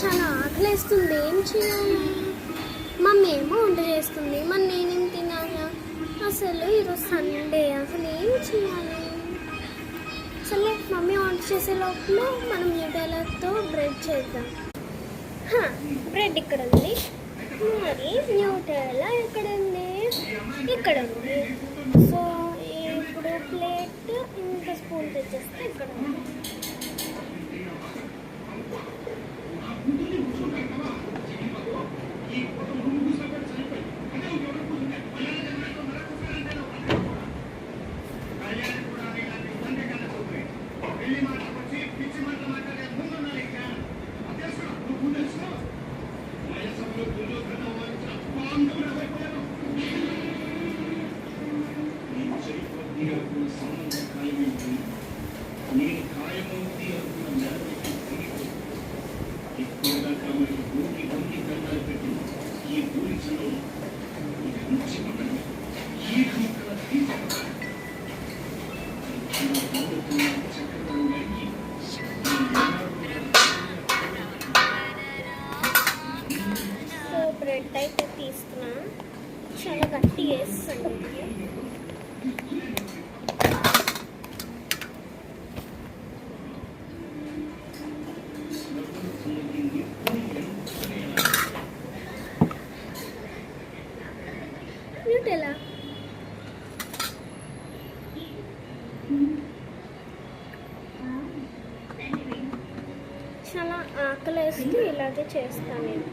చాలా ఆకలేస్తుంది, ఏం చేయాలి? మమ్మీ ఏమో వంట చేస్తుంది, మరి నేనేం తినాలా? అసలు ఈరోజు సండే, అసలు ఏం చేయాలి? అసలు మమ్మీ వంట చేసే లోపల మనం న్యూటెల్లాతో బ్రెడ్ చేద్దాం. బ్రెడ్ ఇక్కడ ఉంది, మరి న్యూటెల్లా ఎక్కడ ఉంది? ఇక్కడ ఉంది. సో ఇప్పుడు ప్లేట్ ఇంకా స్పూన్ తెచ్చేస్తే ఇక్కడ ఉంది. బ్రెడ్ అయితే తీసుకున్నా, చాలా గట్టి వేస్తుంది. న్యూటెల్లా చాలా ఆకలి వేస్తే ఇలాగే చేస్తాను నేను.